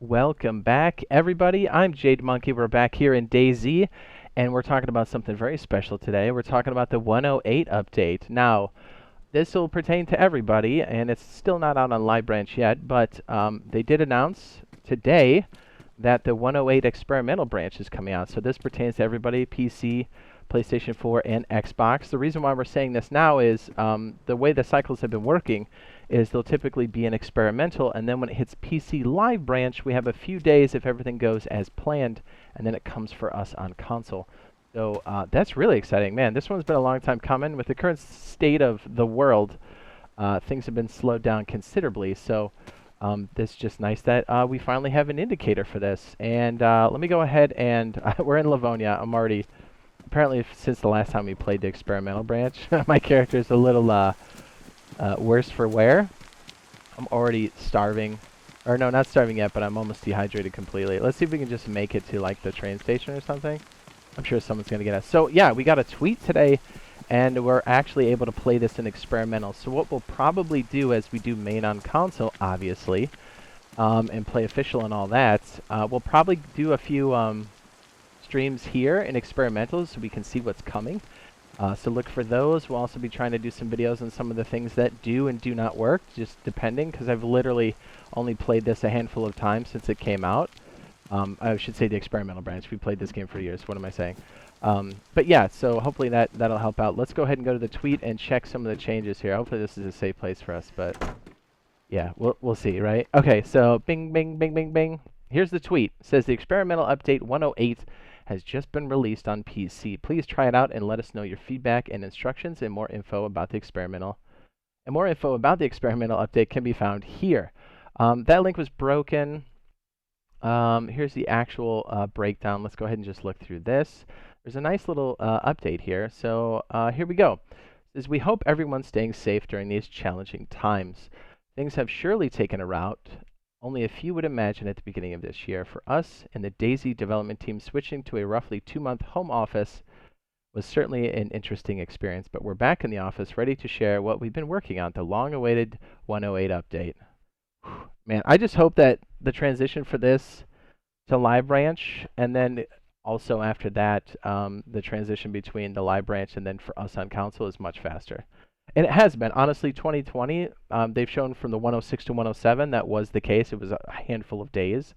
Welcome back, everybody. I'm Jade Monkey. We're back here in DayZ, and we're talking about something very special today. We're talking about the 108 update. Now, this will pertain to everybody, and it's still not out on Live Branch yet, but they did announce today that the 108 experimental branch is coming out. So this pertains to everybody, PC, PlayStation 4, and Xbox. The reason why we're saying this now is the way the cycles have been working is they'll typically be an experimental, and then when it hits PC Live Branch, we have a few days if everything goes as planned, and then it comes for us on console. So that's really exciting. Man, this one's been a long time coming. With the current state of the world, things have been slowed down considerably. So it's just nice that we finally have an indicator for this. And let me go ahead and we're in Livonia. I'm already, apparently since the last time we played the experimental branch, my character is a little worse for wear. I'm already starving. Or no, not starving yet, but I'm almost dehydrated completely. Let's see if we can just make it to like the train station or something. I'm sure someone's going to get us. So yeah, we got a tweet today, and we're actually able to play this in experimental. So what we'll probably do as we do main on console, obviously, and play official and all that, we'll probably do a few streams here in experimental so we can see what's coming. So look for those. We'll also be trying to do some videos on some of the things that do and do not work, just depending, because I've literally only played this a handful of times since it came out. I should say the experimental branch. We played this game for years. What am I saying? But yeah, so hopefully that'll help out. Let's go ahead and go to the tweet and check some of the changes here. Hopefully this is a safe place for us, but yeah, we'll see, right? Okay, so bing, bing, bing, bing, bing. Here's the tweet. It says the experimental update 108 has just been released on PC. Please try it out and let us know your feedback and instructions and more info about the experimental. And more info about the experimental update can be found here. That link was broken. Here's the actual breakdown. Let's go ahead and just look through this. There's a nice little update here. So here we go. It says, we hope everyone's staying safe during these challenging times. Things have surely taken a route only a few would imagine at the beginning of this year. For us and the DayZ development team, switching to a roughly 2-month home office was certainly an interesting experience, but we're back in the office ready to share what we've been working on, the long-awaited 108 update. Man, I just hope that the transition for this to Live Branch, and then also after that, the transition between the Live Branch and then for us on console is much faster. And it has been. Honestly, 2020, they've shown from the 106 to 107, that was the case. It was a handful of days,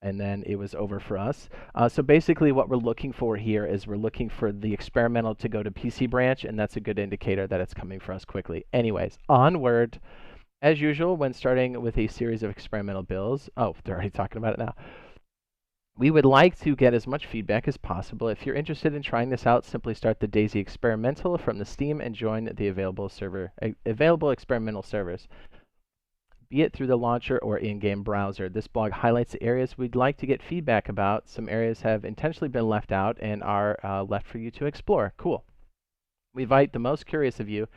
and then it was over for us. So basically what we're looking for here is we're looking for the experimental to go to PC branch, and that's a good indicator that it's coming for us quickly. Anyways, onward. As usual, when starting with a series of experimental builds, oh, they're already talking about it now. We would like to get as much feedback as possible. If you're interested in trying this out, simply start the DayZ experimental from the Steam and join the available experimental servers, be it through the launcher or in-game browser. This blog highlights the areas we'd like to get feedback about. Some areas have intentionally been left out and are left for you to explore. Cool. We invite the most curious of you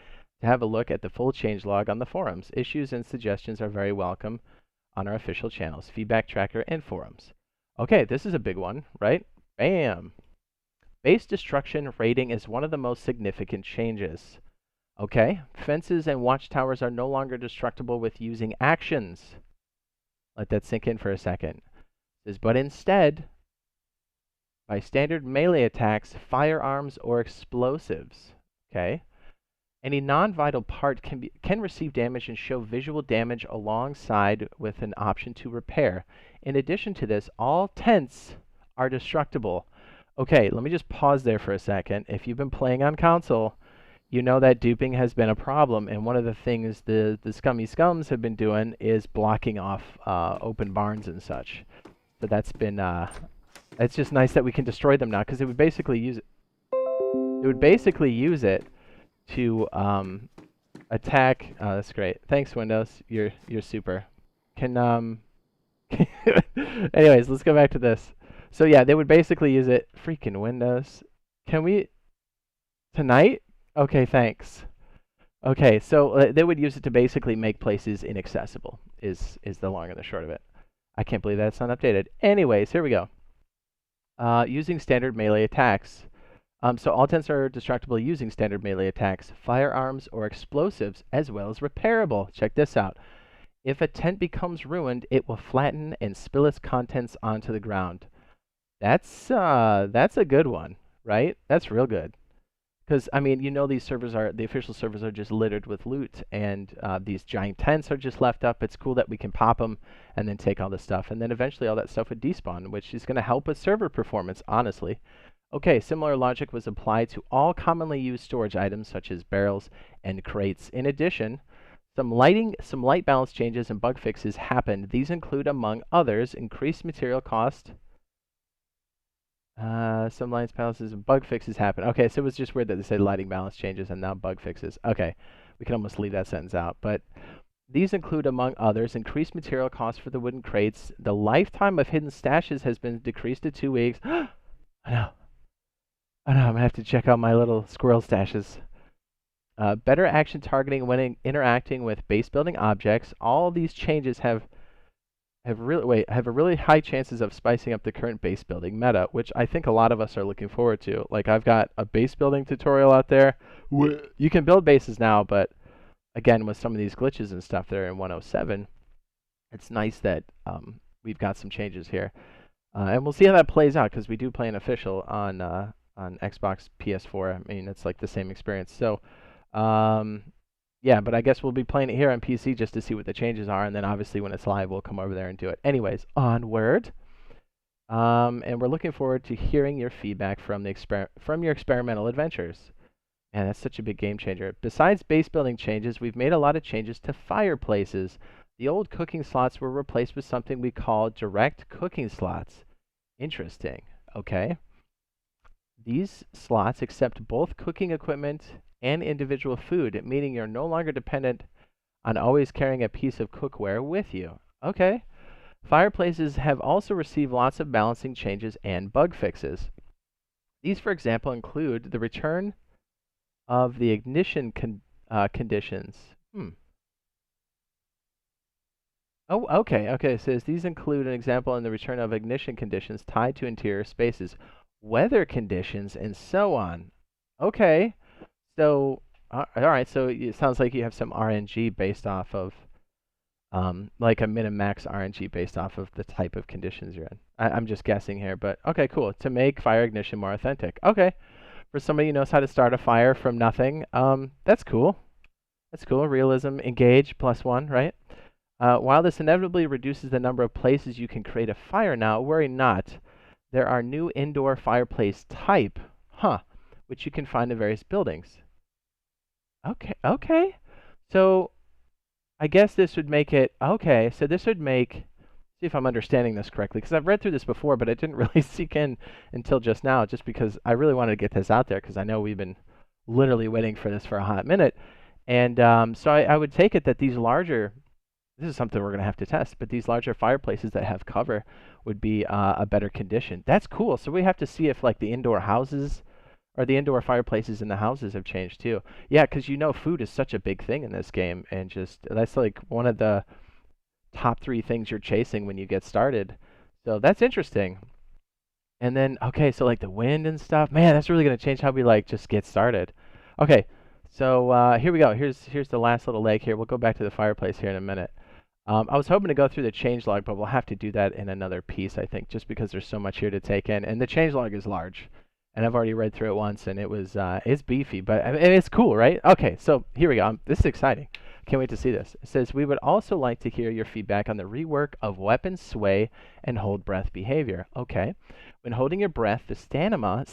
to have a look at the full changelog on the forums. Issues and suggestions are very welcome on our official channels, Feedback Tracker, and forums. Okay, this is a big one, right? Bam! Base destruction rating is one of the most significant changes. Okay, fences and watchtowers are no longer destructible with using actions. Let that sink in for a second. It says, but instead, by standard melee attacks, firearms, or explosives. Okay. Any non-vital part can receive damage and show visual damage alongside with an option to repair. In addition to this, all tents are destructible. Okay, let me just pause there for a second. If you've been playing on console, you know that duping has been a problem, and one of the things the scummy scums have been doing is blocking off open barns and such. So that's been, it's just nice that we can destroy them now, because it would basically use it to attack. Oh, that's great. Thanks, Windows. You're super. Can anyways, let's go back to this. So yeah, they would basically use it. Freaking Windows. Can we tonight? Okay, thanks. Okay, so they would use it to basically make places inaccessible. Is the long and the short of it. I can't believe that's not updated. Anyways, here we go. Using standard melee attacks. So all tents are destructible using standard melee attacks, firearms, or explosives, as well as repairable. Check this out. If a tent becomes ruined, it will flatten and spill its contents onto the ground. That's a good one, right? That's real good. Because I mean, these servers are the official servers are just littered with loot, and these giant tents are just left up. It's cool that we can pop them and then take all the stuff, and then eventually all that stuff would despawn, which is going to help with server performance, honestly. Okay, similar logic was applied to all commonly used storage items such as barrels and crates. In addition, some light balance changes and bug fixes happened. These include, among others, increased material cost. Some lights balances and bug fixes happen. Okay, so it was just weird that they said lighting balance changes and now bug fixes. Okay, we can almost leave that sentence out. But these include, among others, increased material costs for the wooden crates. The lifetime of hidden stashes has been decreased to 2 weeks. I know. I'm gonna have to check out my little squirrel stashes. Better action targeting when interacting with base building objects. All these changes have a really high chances of spicing up the current base building meta, which I think a lot of us are looking forward to. Like, I've got a base building tutorial out there. You can build bases now, but again, with some of these glitches and stuff there in 107, it's nice that we've got some changes here. And we'll see how that plays out, because we do play an official on Xbox PS4. I mean, it's like the same experience. So, yeah, but I guess we'll be playing it here on PC just to see what the changes are, and then obviously when it's live, we'll come over there and do it. Anyways, onward. And we're looking forward to hearing your feedback from your experimental adventures. Man, that's such a big game changer. Besides base building changes, we've made a lot of changes to fireplaces. The old cooking slots were replaced with something we call direct cooking slots. Interesting. Okay. These slots accept both cooking equipment and individual food, meaning you're no longer dependent on always carrying a piece of cookware with you. Okay. Fireplaces have also received lots of balancing changes and bug fixes. These, for example, include the return of the ignition conditions. Oh, okay. It says these include an example in the return of ignition conditions tied to interior spaces, weather conditions, and so on. Okay. So, all right. So it sounds like you have some RNG based off of, like a min and max RNG based off of the type of conditions you're in. I'm just guessing here, but okay, cool. To make fire ignition more authentic. Okay. For somebody who knows how to start a fire from nothing, that's cool. That's cool. Realism, engage, +1, right? While this inevitably reduces the number of places you can create a fire now, worry not. There are new indoor fireplace type, which you can find in various buildings. Okay. So I guess this would make it, okay, so this would make, see if I'm understanding this correctly, because I've read through this before, but it didn't really sink in until just now, just because I really wanted to get this out there, because I know we've been literally waiting for this for a hot minute. And so I would take it that these larger, this is something we're going to have to test, but these larger fireplaces that have cover would be a better condition. That's cool. So we have to see if like the indoor houses or the indoor fireplaces in the houses have changed too. Yeah, because food is such a big thing in this game, and just that's like one of the top 3 things you're chasing when you get started. So that's interesting. And then, okay, so like the wind and stuff, man, that's really going to change how we like just get started. Okay, so here we go. Here's the last little leg here. We'll go back to the fireplace here in a minute. I was hoping to go through the changelog, but we'll have to do that in another piece, I think, just because there's so much here to take in. And the changelog is large, and I've already read through it once, and it's beefy, but I mean, it's cool, right? Okay, so here we go. This is exciting. Can't wait to see this. It says, we would also like to hear your feedback on the rework of weapon sway and hold breath behavior. Okay. When holding your breath, the stanima,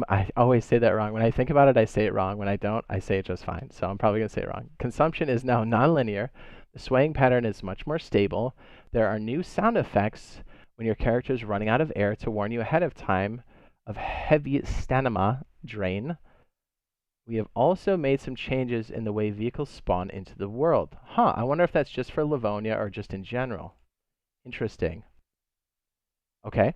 I always say that wrong. When I think about it, I say it wrong. When I don't, I say it just fine. So I'm probably going to say it wrong. Consumption is now nonlinear. The swaying pattern is much more stable. There are new sound effects when your character is running out of air to warn you ahead of time of heavy stamina drain. We have also made some changes in the way vehicles spawn into the world. I wonder if that's just for Livonia or just in general. Interesting. Okay,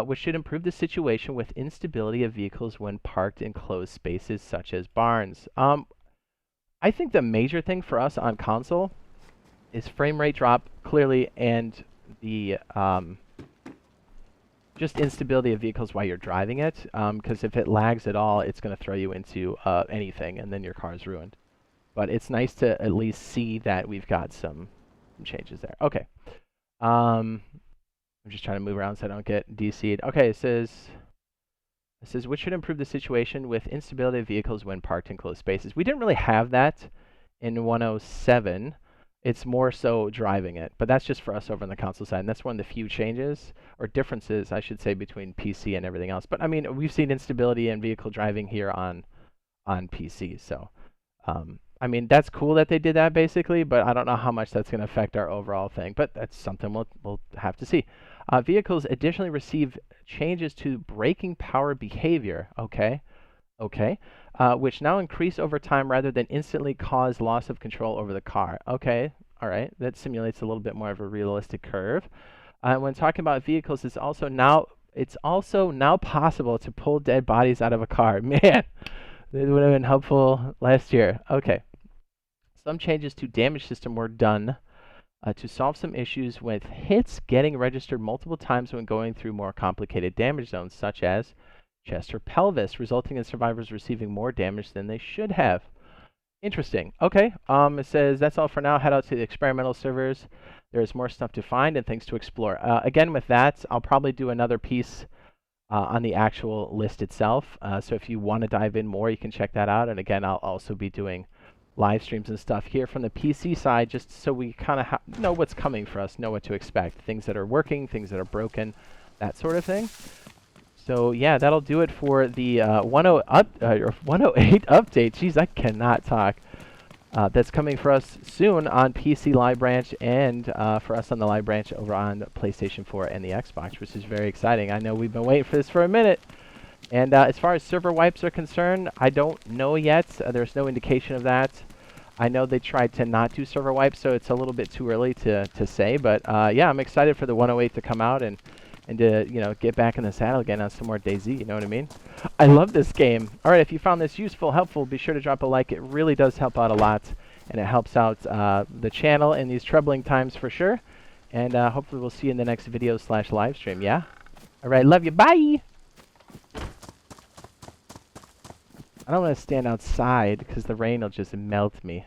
which should improve the situation with instability of vehicles when parked in closed spaces such as barns. I think the major thing for us on console is frame rate drop, clearly, and the just instability of vehicles while you're driving it, because if it lags at all, it's going to throw you into anything, and then your car is ruined. but it's nice to at least see that we've got some changes there. Okay. I'm just trying to move around so I don't get DC'd. Okay, it says which should improve the situation with instability of vehicles when parked in closed spaces. We didn't really have that in 107. It's more so driving it, but that's just for us over on the console side, and that's one of the few changes, or differences, I should say, between PC and everything else. But I mean, we've seen instability in vehicle driving here on PC, so I mean, that's cool that they did that basically, but I don't know how much that's going to affect our overall thing, but that's something we'll have to see. Vehicles additionally receive changes to braking power behavior, okay, which now increase over time rather than instantly cause loss of control over the car. Okay, all right, that simulates a little bit more of a realistic curve. When talking about vehicles, it's also now possible to pull dead bodies out of a car. Man, it would have been helpful last year. Okay, some changes to damage system were done to solve some issues with hits getting registered multiple times when going through more complicated damage zones, such as chest or pelvis, resulting in survivors receiving more damage than they should have. Interesting. Okay. It says that's all for now. Head out to the experimental servers. There's more stuff to find and things to explore. Again, with that, I'll probably do another piece on the actual list itself. So if you want to dive in more, you can check that out. And again, I'll also be doing live streams and stuff here from the PC side, just so we kind of know what's coming for us, know what to expect, things that are working, things that are broken, that sort of thing. So yeah, that'll do it for the 108 update. Jeez, I cannot talk. That's coming for us soon on PC Live Branch and for us on the Live Branch over on PlayStation 4 and the Xbox, which is very exciting. I know we've been waiting for this for a minute. And as far as server wipes are concerned, I don't know yet. There's no indication of that. I know they tried to not do server wipes, so it's a little bit too early to say. But yeah, I'm excited for the 108 to come out and to get back in the saddle again on some more DayZ, you know what I mean? I love this game. All right, if you found this useful, helpful, be sure to drop a like. It really does help out a lot, and it helps out the channel in these troubling times for sure. And hopefully we'll see you in the next video / live stream, yeah? All right, love you, bye! I don't want to stand outside because the rain will just melt me.